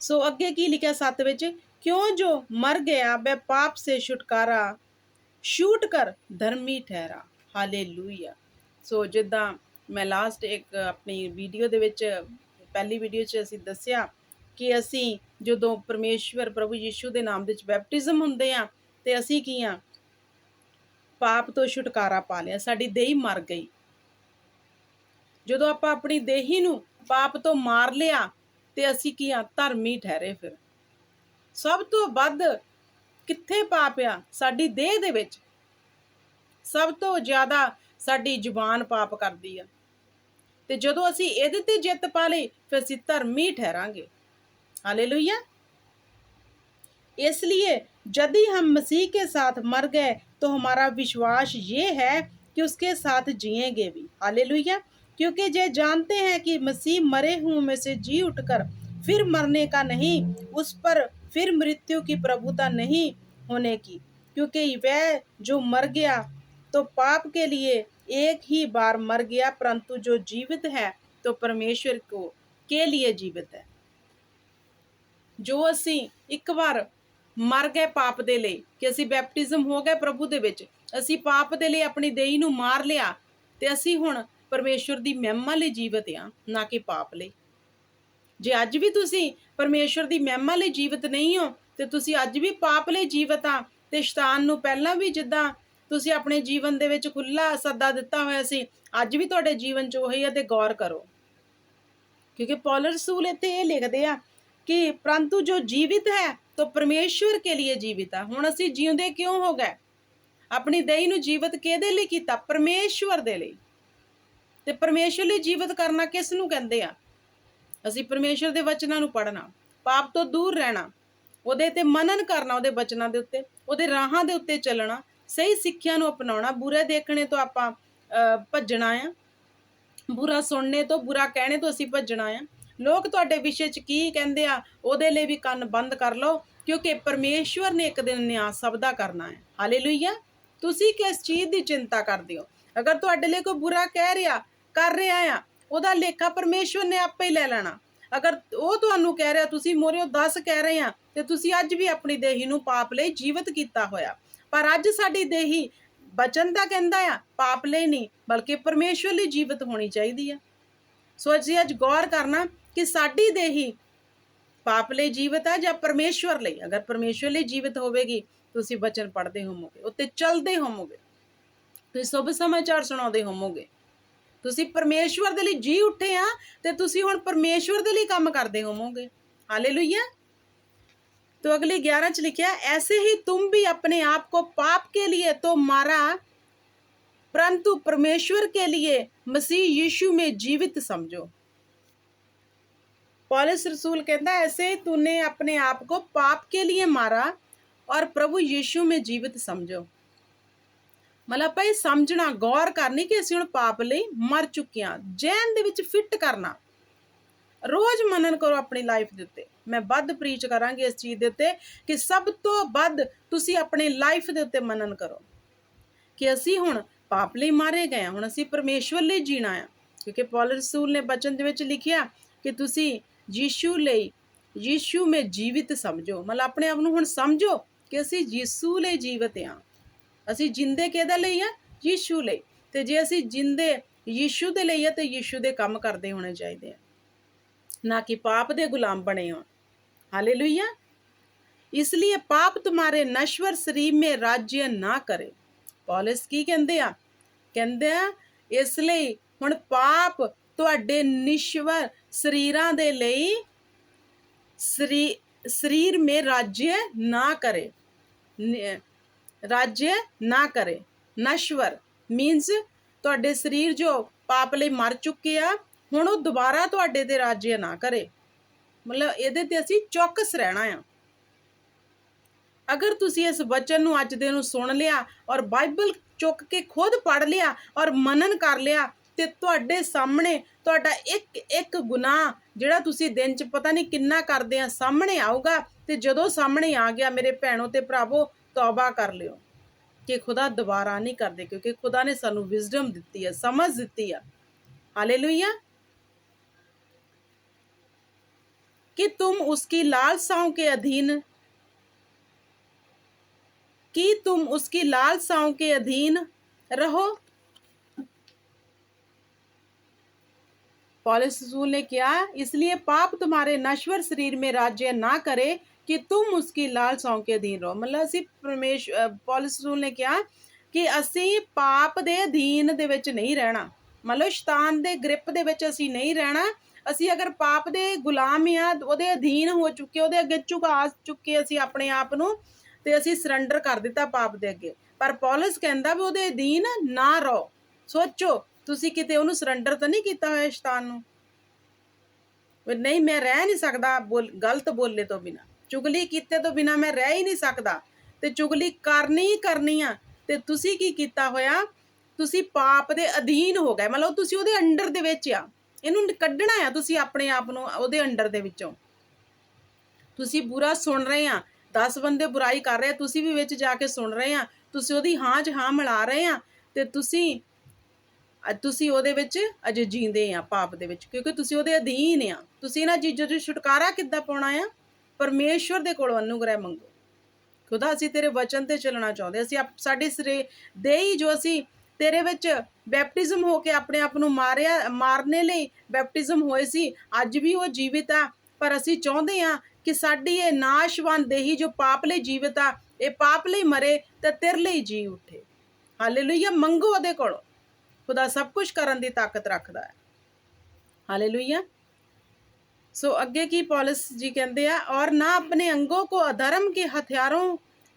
ਸੋ ਅੱਗੇ ਕੀ ਲਿਖਿਆ 7 ਵਿੱਚ, ਕਿਉਂ ਜੋ ਮਰ ਗਿਆ ਵह ਪਾਪ ਸੇ ਛੁਟਕਾਰਾ ਛੂਟ ਕਰ ਧਰਮੀ ਠਹਿਰਾ। ਹਾਲੇਲੂਇਆ। ਸੋ ਜਿੱਦਾਂ ਮੈਂ ਲਾਸਟ ਇੱਕ ਆਪਣੀ ਵੀਡੀਓ ਦੇ ਵਿੱਚ, ਪਹਿਲੀ ਵੀਡੀਓ 'ਚ ਅਸੀਂ ਦੱਸਿਆ ਕਿ ਅਸੀਂ ਜਦੋਂ ਪਰਮੇਸ਼ਵਰ ਪ੍ਰਭੂ ਯੀਸ਼ੂ ਦੇ ਨਾਮ ਦੇ ਵਿੱਚ ਬੈਪਟਿਜ਼ਮ ਹੁੰਦੇ ਆ ਤੇ ਅਸੀਂ ਕੀ ਆ, ਪਾਪ ਤੋਂ ਛੁਟਕਾਰਾ ਪਾ ਲਿਆ, ਸਾਡੀ ਦੇਹੀ ਮਰ ਗਈ। ਜਦੋਂ ਆਪਾਂ ਆਪਣੀ ਦੇਹੀ ਨੂੰ ਪਾਪ ਤੋਂ ਮਾਰ ਲਿਆ ਤੇ ਅਸੀਂ ਕੀ ਆ, ਧਰਮੀ ਠਹਿਰੇ। ਫਿਰ ਸਭ ਤੋਂ ਵੱਧ ਕਿੱਥੇ ਪਾਪ ਆ? ਸਾਡੀ ਦੇਹ ਦੇ ਵਿੱਚ। ਸਭ ਤੋਂ ਜ਼ਿਆਦਾ ਸਾਡੀ ਜ਼ੁਬਾਨ ਪਾਪ ਕਰਦੀ ਆ, ਤੇ ਜਦੋਂ ਅਸੀਂ ਇਹਦੇ ਤੇ ਜਿੱਤ ਪਾ ਲਈ ਫਿਰ ਅਸੀਂ ਧਰਮੀ ਠਹਿਰਾਂਗੇ। हालेलुया। इसलिए यदि हम मसीह के साथ मर गए तो हमारा विश्वास ये है कि उसके साथ जिएंगे भी। हालेलुया। क्योंकि ये जानते हैं कि मसीह मरे हुओं में से जी उठकर फिर मरने का नहीं, उस पर फिर मृत्यु की प्रभुता नहीं होने की। क्योंकि वह जो मर गया तो पाप के लिए एक ही बार मर गया, परंतु जो जीवित है तो परमेश्वर को के लिए जीवित है। ਜੋ ਅਸੀਂ ਇੱਕ ਵਾਰ ਮਰ ਗਏ ਪਾਪ ਦੇ ਲਈ, ਕਿ ਅਸੀਂ ਬੈਪਟਿਜ਼ਮ ਹੋ ਗਏ ਪ੍ਰਭੂ ਦੇ ਵਿੱਚ, ਅਸੀਂ ਪਾਪ ਦੇ ਲਈ ਆਪਣੀ ਦੇਹੀ ਨੂੰ ਮਾਰ ਲਿਆ ਤੇ ਅਸੀਂ ਹੁਣ ਪਰਮੇਸ਼ਵਰ ਦੀ ਮਹਿਮਾ ਲਈ ਜੀਵਤ ਆ, ਨਾ ਕਿ ਪਾਪ ਲਈ। ਜੇ ਅੱਜ ਵੀ ਤੁਸੀਂ ਪਰਮੇਸ਼ਵਰ ਦੀ ਮਹਿਮਾ ਲਈ ਜੀਵਤ ਨਹੀਂ ਹੋ ਤੇ ਤੁਸੀਂ ਅੱਜ ਵੀ ਪਾਪ ਲਈ ਜੀਵਤ ਆ, ਤੇ ਸ਼ੈਤਾਨ ਨੂੰ ਪਹਿਲਾਂ ਵੀ ਜਿੱਦਾਂ ਤੁਸੀਂ ਆਪਣੇ ਜੀਵਨ ਦੇ ਵਿੱਚ ਖੁੱਲਾ ਸੱਦਾ ਦਿੱਤਾ ਹੋਇਆ ਸੀ, ਅੱਜ ਵੀ ਤੁਹਾਡੇ ਜੀਵਨ 'ਚ ਉਹੀ ਆ। ਤੇ ਗੌਰ ਕਰੋ, ਕਿਉਂਕਿ ਪੌਲਸ ਰਸੂਲ ਇੱਥੇ ਇਹ ਲਿਖਦੇ ਆ कि परंतु जो जीवित है तो परमेश्वर के लिए जीवित है। हुण असीं जीउंदे क्यों हो गए? अपनी देही नूं जीवित किहदे लई कीता? परमेश्वर दे लई। ते परमेश्वर लई जीवित करना किस नूं कहंदे आ? असीं परमेश्वर दे वचनां नूं पढ़ना, पाप तो दूर रहना, ਉਹਦੇ ਤੇ मनन करना, ਉਹਦੇ वचनां दे उत्ते, ਉਹਦੇ ਰਾਹਾਂ ਦੇ ਉੱਤੇ ਚੱਲਣਾ, ਸਹੀ ਸਿੱਖਿਆ ਨੂੰ ਅਪਣਾਉਣਾ, ਬੁਰੇ ਦੇਖਣੇ ਤੋਂ ਆਪਾਂ ਭੱਜਣਾ ਆ, ਬੁਰਾ ਸੁਣਨੇ ਤੋਂ, ਬੁਰਾ ਕਹਿਣੇ ਤੋਂ ਅਸੀਂ ਭੱਜਣਾ ਆ। ਲੋਕ ਤੁਹਾਡੇ ਵਿਸ਼ੇ 'ਚ ਕੀ ਕਹਿੰਦੇ ਆ ਉਹਦੇ ਲਈ ਵੀ ਕੰਨ ਬੰਦ ਕਰ ਲਓ, ਕਿਉਂਕਿ ਪਰਮੇਸ਼ਵਰ ਨੇ ਇੱਕ ਦਿਨ ਨਿਆਂ ਸਭ ਦਾ ਕਰਨਾ ਹੈ। ਹਾਲੇਲੂਇਆ। ਤੁਸੀਂ ਕਿਸ ਚੀਜ਼ ਦੀ ਚਿੰਤਾ ਕਰਦੇ ਹੋ? ਅਗਰ ਤੁਹਾਡੇ ਲਈ ਕੋਈ ਬੁਰਾ ਕਹਿ ਰਿਹਾ, ਕਰ ਰਿਹਾ ਆ, ਉਹਦਾ ਲੇਖਾ ਪਰਮੇਸ਼ਵਰ ਨੇ ਆਪੇ ਹੀ ਲੈ ਲੈਣਾ। ਅਗਰ ਉਹ ਤੁਹਾਨੂੰ ਕਹਿ ਰਿਹਾ, ਤੁਸੀਂ ਮੋਰਿਓ 10 ਕਹਿ ਰਹੇ ਆ, ਤੇ ਤੁਸੀਂ ਅੱਜ ਵੀ ਆਪਣੀ ਦੇਹੀ ਨੂੰ ਪਾਪ ਲਈ ਜੀਵਤ ਕੀਤਾ ਹੋਇਆ। ਪਰ ਅੱਜ ਸਾਡੀ ਦੇਹੀ ਬਚਨ ਦਾ ਕਹਿੰਦਾ ਆ, ਪਾਪ ਲਈ ਨਹੀਂ ਬਲਕਿ ਪਰਮੇਸ਼ਵਰ ਲਈ ਜੀਵਤ ਹੋਣੀ ਚਾਹੀਦੀ ਆ। ਸੋ ਅਸੀਂ ਅੱਜ ਗੌਰ ਕਰਨਾ ਕਿ ਸਾਡੀ ਦੇਹੀ ਪਾਪ ਲਈ ਜੀਵਤ ਹੈ ਜਾਂ ਪਰਮੇਸ਼ਵਰ ਲਈ। ਅਗਰ ਪਰਮੇਸ਼ਵਰ ਲਈ ਜੀਵਤ ਹੋਵੇਗੀ, ਤੁਸੀਂ ਬਚਨ ਪੜ੍ਹਦੇ ਹੋਵੋਗੇ, ਉੱਤੇ ਚੱਲਦੇ ਹੋਵੋਗੇ, ਤੁਸੀਂ ਸ਼ੁਭ ਸਮਾਚਾਰ ਸੁਣਾਉਂਦੇ ਹੋਵੋਗੇ, ਤੁਸੀਂ ਪਰਮੇਸ਼ਵਰ ਦੇ ਲਈ ਜੀ ਉੱਠੇ ਆ ਤੇ ਤੁਸੀਂ ਹੁਣ ਪਰਮੇਸ਼ਵਰ ਦੇ ਲਈ ਕੰਮ ਕਰਦੇ ਹੋਵੋਗੇ। ਹਾਲੇਲੂਇਆ। तो अगली 11 च लिखा, ऐसे ही तुम भी अपने आप को पाप के लिए तो मारा, परंतु परमेश्वर के लिए मसीह यीशु में जीवित समझो। पौलुस रसूल कहता है, ऐसे तूने अपने आप को पाप के लिए मारा और प्रभु यीशु में जीवित समझो। मतलब भाई समझना, गौर करनी कि ਅਸੀਂ ਹੁਣ ਪਾਪ ਲਈ ਮਰ ਚੁੱਕੇ ਹਾਂ। ਜਹਿਨ ਦੇ ਵਿੱਚ ਫਿੱਟ ਕਰਨਾ, ਰੋਜ਼ ਮਨਨ ਕਰੋ ਆਪਣੀ ਲਾਈਫ ਦੇ ਉੱਤੇ। ਮੈਂ ਵੱਧ ਪ੍ਰੀਚ ਕਰਾਂਗੀ ਇਸ ਚੀਜ਼ ਦੇ ਉੱਤੇ ਕਿ ਸਭ ਤੋਂ ਵੱਧ ਤੁਸੀਂ ਆਪਣੀ ਲਾਈਫ ਦੇ ਉੱਤੇ ਮਨਨ ਕਰੋ ਕਿ ਅਸੀਂ ਹੁਣ ਪਾਪ ਲਈ ਮਾਰੇ ਗਏ ਹਾਂ, ਹੁਣ ਅਸੀਂ ਪਰਮੇਸ਼ਵਰ ਲਈ ਜੀਣਾ ਆ। ਕਿਉਂਕਿ ਪੌਲੁਸ ਰਸੂਲ ਨੇ ਬਚਨ ਦੇ ਵਿੱਚ ਲਿਖਿਆ ਕਿ ਤੁਸੀਂ ਯੀਸ਼ੂ ਲਈ, ਯੀਸ਼ੂ में ਜੀਵਿਤ ਸਮਝੋ। ਮਤਲਬ ਆਪਣੇ ਆਪ ਨੂੰ ਹੁਣ ਸਮਝੋ ਕਿ ਅਸੀਂ ਯੀਸ਼ੂ ਲਈ ਜੀਵਤ ਹਾਂ। ਅਸੀਂ ਜਿੰਦੇ ਕਿਹਦੇ ਲਈ ਆ? ਯੀਸ਼ੂ ਲਈ। ਤੇ ਜੇ ਅਸੀਂ ਜਿੰਦੇ ਯੀਸ਼ੂ ਦੇ ਲਈ ਆ ਤੇ ਯੀਸ਼ੂ ਦੇ ਕੰਮ ਕਰਦੇ ਹੋਣੇ ਚਾਹੀਦੇ ਆ, ना कि पाप दे गुलाम बने हो। हालेलुया। इसलिए पाप तुम्हारे नश्वर शरीर में राज्य ना करे। पौलुस की कहंदे आ? कहंदे आ इसलिए हुण पाप तुहाडे निश्वर शरीरां दे लई शरीर में राज्य ना करे। राज्य ना करे। नश्वर मीन्स तुहाडे शरीर जो पाप लई मर चुके आ, ਹੁਣ ਉਹ ਦੁਬਾਰਾ ਤੁਹਾਡੇ ਤੇ ਰਾਜਿਆ ਨਾ ਕਰੇ। ਮਤਲਬ ਇਹਦੇ ਤੇ ਅਸੀਂ ਚੌਕਸ ਰਹਿਣਾ ਆ। ਅਗਰ ਤੁਸੀਂ ਇਸ ਵਚਨ ਨੂੰ ਅੱਜ ਦੇ ਨੂੰ ਸੁਣ ਲਿਆ ਔਰ ਬਾਈਬਲ ਚੁੱਕ ਕੇ ਖੁਦ ਪੜ੍ਹ ਲਿਆ ਔਰ ਮਨਨ ਕਰ ਲਿਆ, ਤੇ ਤੁਹਾਡੇ ਸਾਹਮਣੇ ਤੁਹਾਡਾ ਇੱਕ ਇੱਕ ਗੁਨਾਹ ਜਿਹੜਾ ਤੁਸੀਂ ਦਿਨ 'ਚ ਪਤਾ ਨਹੀਂ ਕਿੰਨਾ ਕਰਦੇ ਆ ਸਾਹਮਣੇ ਆਊਗਾ, ਤੇ ਜਦੋਂ ਸਾਹਮਣੇ ਆ ਗਿਆ ਮੇਰੇ ਭੈਣੋ ਤੇ ਭਰਾਵੋ, ਤੌਬਾ ਕਰ ਲਿਓ ਕਿ खुदा दोबारा नहीं करते, क्योंकि खुदा ने सानू विजडम दी है, समझ दी है। हालेलुया। कि तुम उसकी लालसाओं के अधीन, कि तुम उसकी लालसाओं के अधीन रहो। पौलुस रसूल ने क्या, इसलिए पाप तुम्हारे नश्वर शरीर में राज्य ना करे कि तुम उसकी लालसाओं के अधीन रहो। मतलब ਅਸੀਂ पौलुस रसूल ने ਕਿਹਾ ਕਿ ਅਸੀਂ ਪਾਪ ਦੇ ਅਧੀਨ ਦੇ ਵਿੱਚ ਨਹੀਂ ਰਹਿਣਾ, ਮਤਲਬ ਸ਼ੈਤਾਨ ਦੇ ਗ੍ਰਿਪ ਦੇ ਵਿੱਚ ਅਸੀਂ ਨਹੀਂ ਰਹਿਣਾ। ਅਸੀਂ ਅਗਰ ਪਾਪ ਦੇ ਗੁਲਾਮ ਆ, ਉਹਦੇ ਅਧੀਨ ਹੋ ਚੁੱਕੇ, ਉਹਦੇ ਅੱਗੇ ਝੁਕਾ ਚੁੱਕੇ ਅਸੀਂ ਆਪਣੇ ਆਪ ਨੂੰ, ਤੇ ਅਸੀਂ ਸਰੈਂਡਰ ਕਰ ਦਿੱਤਾ ਪਾਪ ਦੇ ਅੱਗੇ। ਪਰ ਪੌਲੁਸ ਕਹਿੰਦਾ ਵੀ ਉਹਦੇ ਅਧੀਨ ਨਾ ਰਹੋ। ਸੋਚੋ ਤੁਸੀਂ ਕਿਤੇ ਉਹਨੂੰ ਸਰੈਂਡਰ ਤਾਂ ਨਹੀਂ ਕੀਤਾ ਹੋਇਆ ਸ਼ੈਤਾਨ ਨੂੰ? ਨਹੀਂ, ਮੈਂ ਰਹਿ ਨਹੀਂ ਸਕਦਾ ਗਲਤ ਬੋਲੇ ਤੋਂ ਬਿਨਾ, ਚੁਗਲੀ ਕੀਤੇ ਤੋਂ ਬਿਨਾ ਮੈਂ ਰਹਿ ਹੀ ਨਹੀਂ ਸਕਦਾ, ਤੇ ਚੁਗਲੀ ਕਰਨੀ ਹੀ ਕਰਨੀ ਆ। ਤੇ ਤੁਸੀਂ ਕੀ ਕੀਤਾ ਹੋਇਆ? ਤੁਸੀਂ ਪਾਪ ਦੇ ਅਧੀਨ ਹੋ ਗਏ, ਮਤਲਬ ਤੁਸੀਂ ਉਹਦੇ ਅੰਡਰ ਦੇ ਵਿੱਚ ਆ। ਇਹਨੂੰ ਕੱਢਣਾ ਆ ਤੁਸੀਂ ਆਪਣੇ ਆਪ ਨੂੰ ਉਹਦੇ ਅੰਡਰ ਦੇ ਵਿੱਚੋਂ। ਤੁਸੀਂ ਬੁਰਾ ਸੁਣ ਰਹੇ ਆ, 10 ਬੰਦੇ ਬੁਰਾਈ ਕਰ ਰਹੇ ਆ, ਤੁਸੀਂ ਵੀ ਵਿੱਚ ਜਾ ਕੇ ਸੁਣ ਰਹੇ ਆ, ਤੁਸੀਂ ਉਹਦੀ ਹਾਂ 'ਚ ਹਾਂ ਮਿਲਾ ਰਹੇ ਆ, ਤੇ ਤੁਸੀਂ ਉਹਦੇ ਵਿੱਚ ਅਜੇ ਜੀਂਦੇ ਆ ਪਾਪ ਦੇ ਵਿੱਚ, ਕਿਉਂਕਿ ਤੁਸੀਂ ਉਹਦੇ ਅਧੀਨ ਆ। ਤੁਸੀਂ ਇਹਨਾਂ ਚੀਜ਼ਾਂ ਤੋਂ ਛੁਟਕਾਰਾ ਕਿੱਦਾਂ ਪਾਉਣਾ ਆ? ਪਰਮੇਸ਼ਵਰ ਦੇ ਕੋਲੋਂ ਅਨੁਗ੍ਰਹਿ ਮੰਗੋ। ਖੁਦਾ ਅਸੀਂ ਤੇਰੇ ਵਚਨ ਤੇ ਚੱਲਣਾ ਚਾਹੁੰਦੇ, ਅਸੀਂ ਸਾਡੀ ਦੇਹੀ ਜੋ ਅਸੀਂ ਤੇਰੇ ਵਿੱਚ ਬੈਪਟਿਜ਼ਮ ਹੋ ਕੇ ਆਪਣੇ ਆਪ ਨੂੰ ਮਾਰਨੇ ਲਈ ਬੈਪਟਿਜ਼ਮ ਹੋਏ ਸੀ, ਅੱਜ ਵੀ ਉਹ ਜੀਵਿਤ ਆ। ਪਰ ਅਸੀਂ ਚਾਹੁੰਦੇ ਆ ਕਿ ਸਾਡੀ ਇਹ ਨਾਸ਼ਵਾਨ ਦੇਹੀ ਜੋ ਪਾਪ ਲਈ ਜੀਵਿਤ ਆ, ਇਹ ਪਾਪ ਲਈ ਮਰੇ ਤੇ ਤੇਰੇ ਲਈ ਜੀ ਉੱਠੇ। ਹਾਲੇਲੂਇਆ। ਮੰਗੋ ਉਹਦੇ ਕੋਲੋਂ, खुदा सब कुछ करन दी ताकत रखता है। हालेलुया। सो अगे की पौलुस जी कहते हैं, और ना अपने अंगों को अधर्म के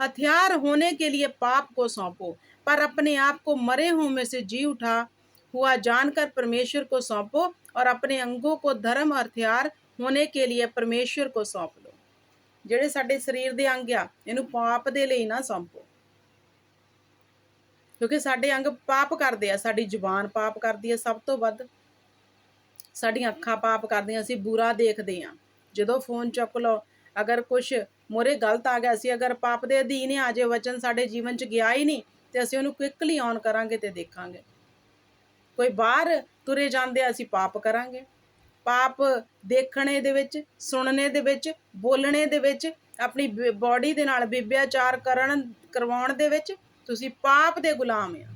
हथियार होने के लिए पाप को सौंपो, पर अपने आप को मरे हुए में से जी उठा हुआ जानकर परमेश्वर को सौंपो, और अपने अंगों को धर्म हथियार होने के लिए परमेश्वर को सौंप दो। ਜਿਹੜੇ ਸਾਡੇ ਸਰੀਰ ਦੇ ਅੰਗ ਆ, ਇਹਨੂੰ ਪਾਪ ਦੇ ਲਈ ਨਾ ਸੌਂਪੋ, ਕਿਉਂਕਿ ਸਾਡੇ ਅੰਗ ਪਾਪ ਕਰਦੇ ਆ। ਸਾਡੀ ਜ਼ੁਬਾਨ ਪਾਪ ਕਰਦੀ ਹੈ, ਸਭ ਤੋਂ ਵੱਧ ਸਾਡੀਆਂ ਅੱਖਾਂ ਪਾਪ ਕਰਦੀਆਂ, ਅਸੀਂ ਬੁਰਾ ਦੇਖਦੇ ਆ। ਜਦੋਂ ਫੋਨ ਚੁੱਕ ਲਓ, ਅਗਰ ਕੁਛ ਮੋਰੇ ਗਲਤ ਆ ਗਿਆ, ਅਸੀਂ ਅਗਰ ਪਾਪ ਦੇ ਅਧੀਨ ਆ ਜੇ ਵਚਨ ਸਾਡੇ ਜੀਵਨ 'ਚ ਗਿਆ ਹੀ ਨਹੀਂ, ਤੇ ਅਸੀਂ ਉਹਨੂੰ ਕੁਇਕਲੀ ਔਨ ਕਰਾਂਗੇ ਤੇ ਦੇਖਾਂਗੇ। ਕੋਈ ਬਾਹਰ ਤੁਰੇ ਜਾਂਦੇ ਆ, ਅਸੀਂ ਪਾਪ ਕਰਾਂਗੇ। ਪਾਪ ਦੇਖਣੇ ਦੇ ਵਿੱਚ, ਸੁਣਨੇ ਦੇ ਵਿੱਚ, ਬੋਲਣੇ ਦੇ ਵਿੱਚ, ਆਪਣੀ ਬੋਡੀ ਦੇ ਨਾਲ ਵਿਭਿਆਚਾਰ ਕਰਵਾਉਣ ਦੇ ਵਿੱਚ ਤੁਸੀਂ ਪਾਪ ਦੇ ਗੁਲਾਮ ਆ,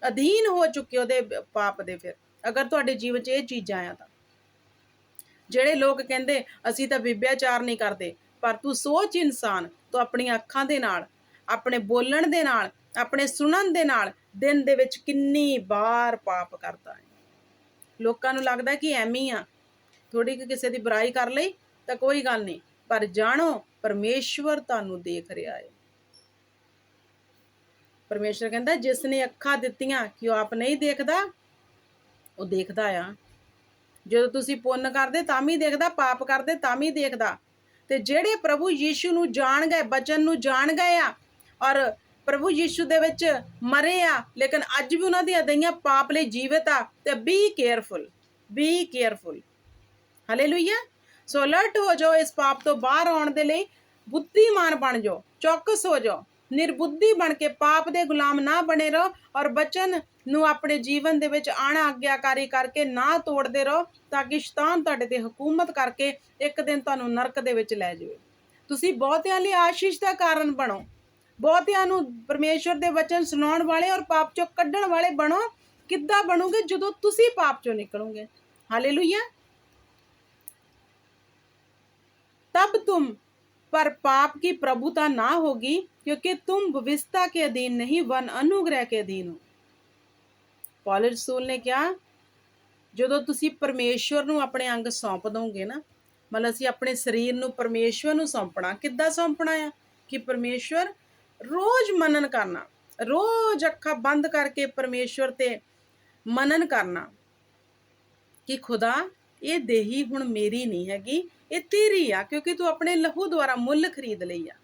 ਅਧੀਨ ਹੋ ਚੁੱਕੇ ਉਹਦੇ ਪਾਪ ਦੇ। ਫਿਰ ਅਗਰ ਤੁਹਾਡੇ ਜੀਵਨ 'ਚ ਇਹ ਚੀਜ਼ਾਂ ਆ ਤਾਂ ਜਿਹੜੇ ਲੋਕ ਕਹਿੰਦੇ ਅਸੀਂ ਤਾਂ ਵਿਭਿਆਚਾਰ ਨਹੀਂ ਕਰਦੇ, ਪਰ ਤੂੰ ਸੋਚ ਇਨਸਾਨ, ਤੂੰ ਆਪਣੀਆਂ ਅੱਖਾਂ ਦੇ ਨਾਲ, ਆਪਣੇ ਬੋਲਣ ਦੇ ਨਾਲ, ਆਪਣੇ ਸੁਣਨ ਦੇ ਨਾਲ ਦਿਨ ਦੇ ਵਿੱਚ ਕਿੰਨੀ ਵਾਰ ਪਾਪ ਕਰਦਾ ਹੈ। ਲੋਕਾਂ ਨੂੰ ਲੱਗਦਾ ਕਿ ਐਵੇਂ ਆ, ਥੋੜੀ ਕਿਸੇ ਦੀ ਬੁਰਾਈ ਕਰ ਲਈ ਤਾਂ ਕੋਈ ਗੱਲ ਨਹੀਂ, ਪਰ ਜਾਣੋ ਪਰਮੇਸ਼ਵਰ ਤੁਹਾਨੂੰ ਦੇਖ ਰਿਹਾ ਹੈ। ਪਰਮੇਸ਼ਰ ਕਹਿੰਦਾ ਜਿਸ ਨੇ ਅੱਖਾਂ ਦਿੱਤੀਆਂ ਕਿ ਉਹ ਆਪ ਨਹੀਂ ਦੇਖਦਾ, ਉਹ ਦੇਖਦਾ ਆ। ਜਦੋਂ ਤੁਸੀਂ ਪੁੰਨ ਕਰਦੇ ਤਾਂ ਵੀ ਦੇਖਦਾ, ਪਾਪ ਕਰਦੇ ਤਾਂ ਵੀ ਦੇਖਦਾ। ਤੇ ਜਿਹੜੇ ਪ੍ਰਭੂ ਯੀਸ਼ੂ ਨੂੰ ਜਾਣ ਗਏ, ਬਚਨ ਨੂੰ ਜਾਣ ਗਏ ਆ, ਔਰ ਪ੍ਰਭੂ ਯੀਸ਼ੂ ਦੇ ਵਿੱਚ ਮਰੇ ਆ, ਲੇਕਿਨ ਅੱਜ ਵੀ ਉਹਨਾਂ ਦੀਆਂ ਦਈਆਂ ਪਾਪ ਲਈ ਜੀਵਿਤ ਆ, ਤੇ B careful, B careful. Hallelujah. ਸੋ ਅਲਰਟ ਹੋ ਜਾਓ, ਇਸ ਪਾਪ ਤੋਂ ਬਾਹਰ ਆਉਣ ਦੇ ਲਈ ਬੁੱਧੀਮਾਨ ਬਣ ਜਾਓ, ਚੌਕਸ ਹੋ ਜਾਓ, ਨਿਰਬੁੱਧੀ ਬਣ ਕੇ ਪਾਪ ਦੇ ਗੁਲਾਮ ਨਾ ਬਣੇ ਰਹੋ, ਔਰ ਬਚਨ ਨੂੰ ਆਪਣੇ ਜੀਵਨ ਦੇ ਵਿੱਚ ਅਣਆਗਿਆਕਾਰੀ ਕਰਕੇ ਨਾ ਤੋੜਦੇ ਰਹੋ, ਤਾਂ ਕਿ ਸ਼ੈਤਾਨ ਤੁਹਾਡੇ ਤੇ ਹਕੂਮਤ ਕਰਕੇ ਇੱਕ ਦਿਨ ਤੁਹਾਨੂੰ ਨਰਕ ਦੇ ਵਿੱਚ ਲੈ ਜਾਵੇ। ਤੁਸੀਂ ਬਹੁਤਿਆਂ ਲਈ ਆਸ਼ੀਸ਼ ਦਾ ਕਾਰਨ ਬਣੋ, ਬਹੁਤਿਆਂ ਨੂੰ ਪਰਮੇਸ਼ਵਰ ਦੇ ਵਚਨ ਸੁਣਾਉਣ ਵਾਲੇ ਔਰ ਪਾਪ ਚੋਂ ਕੱਢਣ ਵਾਲੇ ਬਣੋ। ਕਿੱਦਾਂ ਬਣੋਗੇ? ਜਦੋਂ ਤੁਸੀਂ ਪਾਪ ਚੋਂ ਨਿਕਲੋਗੇ। ਹਾਲੇਲੂਇਆ। तब तुम पर पाप की प्रभुता ना होगी, क्योंकि तुम व्यवस्था के अधीन नहीं वन अनुग्रह के अधीन हो। पौलुस रसूल ने क्या, ਜਦੋਂ ਤੁਸੀਂ ਪਰਮੇਸ਼ਵਰ ਨੂੰ ਆਪਣੇ ਅੰਗ ਸੌਂਪ ਦੋਗੇ ਨਾ, ਮਤਲਬ ਅਸੀਂ ਆਪਣੇ ਸਰੀਰ ਨੂੰ ਪਰਮੇਸ਼ਵਰ ਨੂੰ ਸੌਂਪਣਾ। ਕਿੱਦਾਂ ਸੌਂਪਣਾ ਆ? ਕਿ ਪਰਮੇਸ਼ਵਰ ਰੋਜ਼ ਮਨਨ ਕਰਨਾ, ਰੋਜ਼ ਅੱਖਾਂ ਬੰਦ ਕਰਕੇ ਪਰਮੇਸ਼ਵਰ ਤੇ ਮਨਨ ਕਰਨਾ ਕਿ ਖੁਦਾ ਇਹ ਦੇਹੀ ਹੁਣ ਮੇਰੀ ਨਹੀਂ ਹੈਗੀ, ਇਹ ਤੇਰੀ ਆ, ਕਿਉਂਕਿ ਤੂੰ ਆਪਣੇ ਲਹੂ ਦੁਆਰਾ ਮੁੱਲ ਖਰੀਦ ਲਈ ਆ,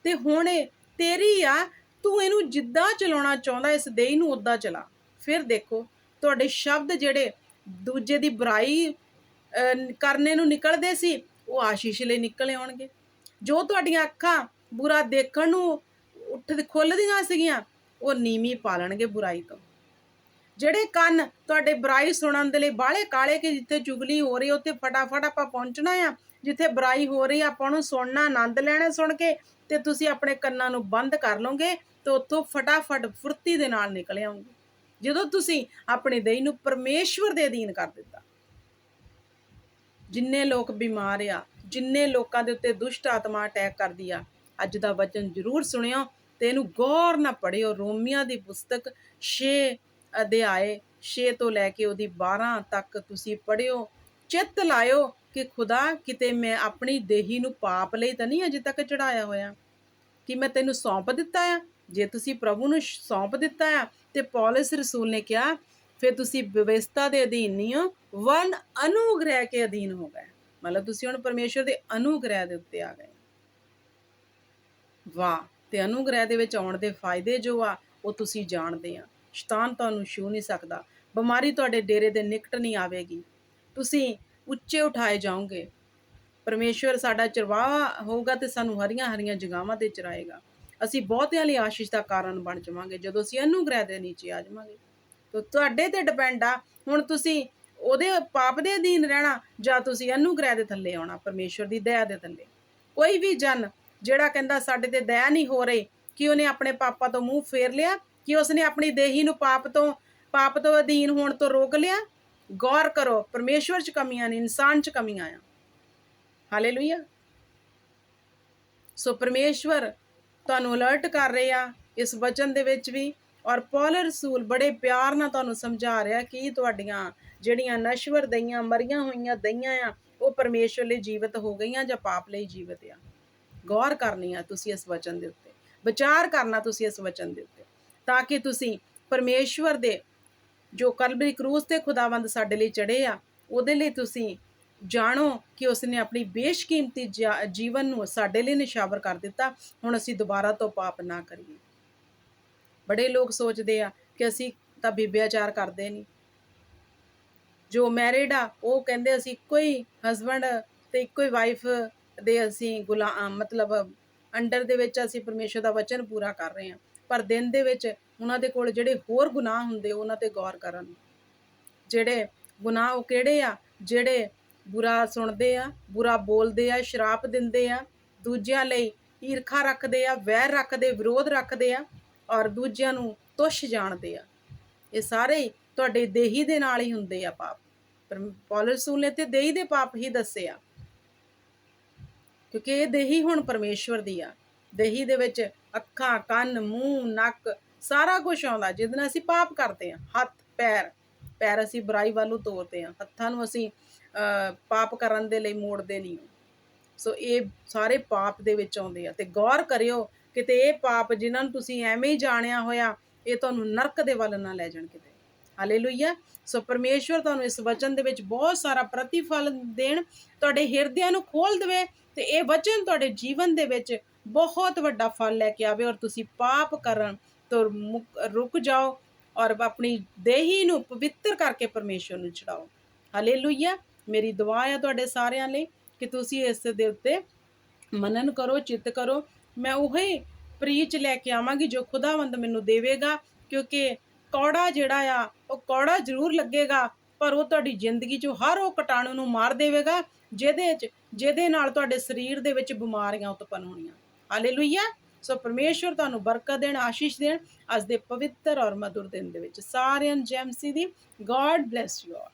ਤੇ ਹੁਣ ਇਹ ਤੇਰੀ ਆ। ਤੂੰ ਇਹਨੂੰ ਜਿੱਦਾਂ ਚਲਾਉਣਾ ਚਾਹੁੰਦਾ ਇਸ ਦੇਹੀ ਨੂੰ ਉੱਦਾਂ ਚਲਾ। ਫਿਰ ਦੇਖੋ ਤੁਹਾਡੇ ਸ਼ਬਦ ਜਿਹੜੇ ਦੂਜੇ ਦੀ ਬੁਰਾਈ ਕਰਨੇ ਨੂੰ ਨਿਕਲਦੇ ਸੀ, ਉਹ ਆਸ਼ੀਸ਼ ਲਈ ਨਿਕਲ ਆਉਣਗੇ। ਜੋ ਤੁਹਾਡੀਆਂ ਅੱਖਾਂ ਬੁਰਾ ਦੇਖਣ ਨੂੰ ਖੁੱਲ੍ਹਦੀਆਂ ਸੀਗੀਆਂ, ਉਹ ਨੀਵੀਂ ਪਾ ਲੈਣਗੇ ਬੁਰਾਈ ਤੋਂ। ਜਿਹੜੇ ਕੰਨ ਤੁਹਾਡੇ ਬੁਰਾਈ ਸੁਣਨ ਦੇ ਲਈ ਬਾਹਲੇ ਕਾਲੇ ਕਿ ਜਿੱਥੇ ਚੁਗਲੀ ਹੋ ਰਹੀ ਉੱਥੇ ਫਟਾਫਟ ਆਪਾਂ ਪਹੁੰਚਣਾ ਆ, ਜਿੱਥੇ ਬੁਰਾਈ ਹੋ ਰਹੀ ਆਪਾਂ ਨੂੰ ਸੁਣਨਾ, ਆਨੰਦ ਲੈਣਾ ਸੁਣ ਕੇ, ਤੇ ਤੁਸੀਂ ਆਪਣੇ ਕੰਨਾਂ ਨੂੰ ਬੰਦ ਕਰ ਲਓਗੇ ਤੇ ਉੱਥੋਂ ਫਟਾਫਟ ਫੁਰਤੀ ਦੇ ਨਾਲ ਨਿਕਲ ਆਉਂਗੇ। ਜਦੋਂ ਤੁਸੀਂ ਆਪਣੇ ਦੇਹ ਨੂੰ ਪਰਮੇਸ਼ਵਰ ਦੇ ਅਧੀਨ ਕਰ ਦਿੱਤਾ। ਜਿੰਨੇ ਲੋਕ ਬਿਮਾਰ ਆ, ਜਿੰਨੇ ਲੋਕਾਂ ਦੇ ਉੱਤੇ ਦੁਸ਼ਟ ਆਤਮਾ ਅਟੈਕ ਕਰਦੀ ਆ, ਅੱਜ ਦਾ ਵਚਨ ਜ਼ਰੂਰ ਸੁਣਿਓ ਤੇ ਇਹਨੂੰ ਗੌਰ ਨਾਲ ਪੜ੍ਹਿਓ। ਰੋਮੀਆਂ ਦੀ ਪੁਸਤਕ 6 ਅਧਿਆਏ 6 ਤੋਂ ਲੈ ਕੇ ਉਹਦੀ 12 ਤੱਕ ਤੁਸੀਂ ਪੜ੍ਹਿਓ। ਚਿੱਤ ਲਾਇਓ ਕਿ ਖੁਦਾ ਕਿਤੇ ਮੈਂ ਆਪਣੀ ਦੇਹੀ ਨੂੰ ਪਾਪ ਲਈ ਤਾਂ ਨਹੀਂ ਅਜੇ ਤੱਕ ਚੜਾਇਆ ਹੋਇਆ, ਕਿ ਮੈਂ ਤੈਨੂੰ ਸੌਂਪ ਦਿੱਤਾ ਆ। ਜੇ ਤੁਸੀਂ ਪ੍ਰਭੂ ਨੂੰ ਸੌਂਪ ਦਿੱਤਾ ਆ ਤੇ ਪੌਲਸ ਰਸੂਲ ਨੇ ਕਿਹਾ ਫਿਰ ਤੁਸੀਂ ਵਿਵਸਥਾ ਦੇ ਅਧੀਨ ਨਹੀਂ ਹੋ, ਵਨ ਅਨੁਗ੍ਰਹਿ ਕੇ ਅਧੀਨ ਹੋ ਗਏ। ਮਤਲਬ ਤੁਸੀਂ ਹੁਣ ਪਰਮੇਸ਼ਰ ਦੇ ਅਨੁਗ੍ਰਹਿ ਦੇ ਉੱਤੇ ਆ ਗਏ। ਵਾਹ! ਤੇ ਅਨੁਗ੍ਰਹਿ ਦੇ ਵਿੱਚ ਆਉਣ ਦੇ ਫਾਇਦੇ ਜੋ ਆ ਉਹ ਤੁਸੀਂ ਜਾਣਦੇ ਆ। ਸ਼ੈਤਾਨ ਤੁਹਾਨੂੰ ਛੂ ਨਹੀਂ ਸਕਦਾ, ਬਿਮਾਰੀ ਤੁਹਾਡੇ ਡੇਰੇ ਦੇ ਨਿਕਟ ਨਹੀਂ ਆਵੇਗੀ, ਤੁਸੀਂ ਉੱਚੇ ਉਠਾਏ ਜਾਓਗੇ। ਪਰਮੇਸ਼ਵਰ ਸਾਡਾ ਚਰਵਾਹਾ ਹੋਊਗਾ ਤੇ ਸਾਨੂੰ ਹਰੀਆਂ ਹਰੀਆਂ ਜਗ੍ਹਾਵਾਂ ਤੇ ਚਰਾਏਗਾ। ਅਸੀਂ ਬਹੁਤਿਆਂ ਲਈ ਆਸ਼ੀਸ਼ ਦਾ ਕਾਰਨ ਬਣ ਜਾਵਾਂਗੇ ਜਦੋਂ ਅਸੀਂ ਅਨੁਗ੍ਰਹਿ ਦੇ ਨੀਚੇ ਆ ਜਾਵਾਂਗੇ। ਤਾਂ ਤੁਹਾਡੇ ਤੇ ਡਿਪੈਂਡ ਆ ਹੁਣ ਤੁਸੀਂ ਉਹਦੇ ਪਾਪ ਦੇ ਅਧੀਨ ਰਹਿਣਾ ਜਾਂ ਤੁਸੀਂ ਅਨੁਗ੍ਰਹਿ ਦੇ ਥੱਲੇ ਆਉਣਾ, ਪਰਮੇਸ਼ਵਰ ਦੀ ਦਇਆ ਦੇ ਥੱਲੇ। ਕੋਈ ਵੀ ਜਨ ਜਿਹੜਾ ਕਹਿੰਦਾ ਸਾਡੇ ਤੇ ਦਇਆ ਨਹੀਂ ਹੋ ਰਹੀ, ਕਿ ਉਹਨੇ ਆਪਣੇ ਪਾਪਾਂ ਤੋਂ ਮੂੰਹ ਫੇਰ ਲਿਆ, ਕਿ ਉਸਨੇ ਆਪਣੀ ਦੇਹੀ ਨੂੰ ਪਾਪ ਤੋਂ ਅਧੀਨ ਹੋਣ ਤੋਂ ਰੋਕ ਲਿਆ। ਗੌਰ ਕਰੋ, ਪਰਮੇਸ਼ਵਰ 'ਚ ਕਮੀਆਂ ਨੇ, ਇਨਸਾਨ 'ਚ ਕਮੀਆਂ ਆ। ਹਾਲੇਲੂਇਆ। ਸੋ ਪਰਮੇਸ਼ਵਰ ਤੁਹਾਨੂੰ ਅਲਰਟ ਕਰ ਰਹੇ ਆ ਇਸ ਵਚਨ ਦੇ ਵਿੱਚ ਵੀ, ਔਰ ਪੌਲਸ ਰਸੂਲ ਬੜੇ ਪਿਆਰ ਨਾਲ ਤੁਹਾਨੂੰ ਸਮਝਾ ਰਿਹਾ ਕਿ ਤੁਹਾਡੀਆਂ ਜਿਹੜੀਆਂ ਨਸ਼ਵਰ ਦਈਆਂ, ਮਰੀਆਂ ਹੋਈਆਂ ਦਈਆਂ ਆ, ਉਹ ਪਰਮੇਸ਼ਵਰ ਲਈ ਜੀਵਤ ਹੋ ਗਈਆਂ ਜਾਂ ਪਾਪ ਲਈ ਜੀਵਤ ਆ। ਗੌਰ ਕਰਨੀ ਆ ਤੁਸੀਂ ਇਸ ਵਚਨ ਦੇ ਉੱਤੇ, ਵਿਚਾਰ ਕਰਨਾ ਤੁਸੀਂ ਇਸ ਵਚਨ ਦੇ ਉੱਤੇ, ਤਾਂ ਕਿ ਤੁਸੀਂ ਪਰਮੇਸ਼ਵਰ ਦੇ ਜੋ ਕਲਵਰੀ ਕਰੂਸ ਤੇ ਖੁਦਾਵੰਦ ਸਾਡੇ ਲਈ ਚੜ੍ਹੇ ਆ, ਉਹਦੇ ਲਈ ਤੁਸੀਂ ਜਾਣੋ ਕਿ ਉਸਨੇ ਆਪਣੀ ਬੇਸ਼ਕੀਮਤੀ ਜੀਵਨ ਨੂੰ ਸਾਡੇ ਲਈ ਨਿਸ਼ਾਵਰ ਕਰ ਦਿੱਤਾ। ਹੁਣ ਅਸੀਂ ਦੁਬਾਰਾ ਤੋਂ ਪਾਪ ਨਾ ਕਰੀਏ। ਬੜੇ ਲੋਕ ਸੋਚਦੇ ਆ ਕਿ ਅਸੀਂ ਤਾਂ ਵਿਭਿਆਚਾਰ ਕਰਦੇ ਨਹੀਂ। ਜੋ ਮੈਰਿਡ ਆ ਉਹ ਕਹਿੰਦੇ ਅਸੀਂ ਇੱਕੋ ਹੀ ਹਸਬੈਂਡ ਤੇ ਇੱਕੋ ਹੀ ਵਾਈਫ ਦੇ ਅਸੀਂ ਮਤਲਬ ਅੰਡਰ ਦੇ ਵਿੱਚ ਅਸੀਂ ਪਰਮੇਸ਼ਰ ਦਾ ਵਚਨ ਪੂਰਾ ਕਰ ਰਹੇ ਹਾਂ, ਪਰ ਦਿਨ ਦੇ ਵਿੱਚ ਉਹਨਾਂ ਦੇ ਕੋਲ ਜਿਹੜੇ ਹੋਰ ਗੁਨਾਹ ਹੁੰਦੇ ਉਹਨਾਂ ਤੇ ਗੌਰ ਕਰਨ। ਜਿਹੜੇ ਗੁਨਾਹ ਉਹ ਕਿਹੜੇ ਆ? ਜਿਹੜੇ ਬੁਰਾ ਸੁਣਦੇ ਆ, ਬੁਰਾ ਬੋਲਦੇ ਆ, ਸ਼ਰਾਪ ਦਿੰਦੇ ਆ, ਦੂਜਿਆਂ ਲਈ ਈਰਖਾ ਰੱਖਦੇ ਆ, ਵੈਰ ਰੱਖਦੇ, ਵਿਰੋਧ ਰੱਖਦੇ ਆ, ਔਰ ਦੂਜਿਆਂ ਨੂੰ ਤੁੱਛ ਜਾਣਦੇ ਆ। ਇਹ ਸਾਰੇ ਤੁਹਾਡੇ ਦੇਹੀ ਦੇ ਨਾਲ ਹੀ ਹੁੰਦੇ ਆ ਪਾਪ। ਪਰ ਪੌਲਸ ਰਸੂਲ ਨੇ ਤੇ ਦੇਹੀ ਦੇ ਪਾਪ ਹੀ ਦੱਸੇ ਆ, ਕਿਉਂਕਿ ਇਹ ਦੇਹੀ ਹੁਣ ਪਰਮੇਸ਼ਵਰ ਦੀ ਆ। ਦੇਹੀ ਦੇ ਵਿੱਚ ਅੱਖਾਂ, ਕੰਨ, ਮੂੰਹ, ਨੱਕ ਸਾਰਾ ਕੁਝ ਆਉਂਦਾ ਜਿਹਦੇ ਨਾਲ ਅਸੀਂ ਪਾਪ ਕਰਦੇ ਹਾਂ। ਹੱਥ, ਪੈਰ ਅਸੀਂ ਬੁਰਾਈ ਵੱਲ ਨੂੰ ਤੋਰਦੇ ਹਾਂ, ਹੱਥਾਂ ਨੂੰ ਅਸੀਂ ਪਾਪ ਕਰਨ ਦੇ ਲਈ ਮੋੜਦੇ ਨਹੀਂ। ਸੋ ਇਹ ਸਾਰੇ ਪਾਪ ਦੇ ਵਿੱਚ ਆਉਂਦੇ ਆ। ਤੇ ਗੌਰ ਕਰਿਓ ਕਿਤੇ ਇਹ ਪਾਪ ਜਿਨ੍ਹਾਂ ਨੂੰ ਤੁਸੀਂ ਐਵੇਂ ਹੀ ਜਾਣਿਆ ਹੋਇਆ, ਇਹ ਤੁਹਾਨੂੰ ਨਰਕ ਦੇ ਵੱਲ ਨਾ ਲੈ ਜਾਣ ਕਿਤੇ। ਹਾਲੇਲੂਇਆ। ਸੋ ਪਰਮੇਸ਼ਵਰ ਤੁਹਾਨੂੰ ਇਸ ਵਚਨ ਦੇ ਵਿੱਚ ਬਹੁਤ ਸਾਰਾ ਪ੍ਰਤੀਫਲ ਦੇਣ, ਤੁਹਾਡੇ ਹਿਰਦਿਆਂ ਨੂੰ ਖੋਲ ਦੇਵੇ ਤੇ ਇਹ ਵਚਨ ਤੁਹਾਡੇ ਜੀਵਨ ਦੇ ਵਿੱਚ ਬਹੁਤ ਵੱਡਾ ਫਲ ਲੈ ਕੇ ਆਵੇ, ਔਰ ਤੁਸੀਂ ਪਾਪ ਕਰਨ ਤੋਂ ਰੁਕ ਜਾਓ ਔਰ ਆਪਣੀ ਦੇਹੀ ਨੂੰ ਪਵਿੱਤਰ ਕਰਕੇ ਪਰਮੇਸ਼ਵਰ ਨੂੰ ਚੜਾਓ। ਹਾਲੇਲੂਇਆ। ਮੇਰੀ ਦੁਆ ਹੈ ਤੁਹਾਡੇ ਸਾਰਿਆਂ ਲਈ ਕਿ ਤੁਸੀਂ ਇਸ ਦੇ ਉੱਤੇ ਮਨਨ ਕਰੋ, ਚਿੱਤ ਕਰੋ। ਮੈਂ ਉਹੀ ਪ੍ਰੀਚ ਲੈ ਕੇ ਆਵਾਂਗੀ ਜੋ ਖੁਦਾਵੰਦ ਮੈਨੂੰ ਦੇਵੇਗਾ, ਕਿਉਂਕਿ ਕੌੜਾ ਜਿਹੜਾ ਆ ਉਹ ਕੌੜਾ ਜ਼ਰੂਰ ਲੱਗੇਗਾ, ਪਰ ਉਹ ਤੁਹਾਡੀ ਜ਼ਿੰਦਗੀ 'ਚੋਂ ਹਰ ਉਹ ਕੀਟਾਣੂ ਨੂੰ ਮਾਰ ਦੇਵੇਗਾ ਜਿਹਦੇ ਨਾਲ ਤੁਹਾਡੇ ਸਰੀਰ ਦੇ ਵਿੱਚ ਬਿਮਾਰੀਆਂ ਉਤਪੰਨ ਹੋਣੀਆਂ। ਹਾਲੇਲੂਇਆ। ਸੋ ਪਰਮੇਸ਼ਵਰ ਤੁਹਾਨੂੰ ਬਰਕਤ ਦੇਣ, ਆਸ਼ੀਸ਼ ਦੇਣ ਅੱਜ ਦੇ ਪਵਿੱਤਰ ਔਰ ਮਧੁਰ ਦਿਨ ਦੇ ਵਿੱਚ। ਸਾਰਿਆਂ ਨੂੰ ਜੈ ਮਸੀਹ ਦੀ। God bless you all.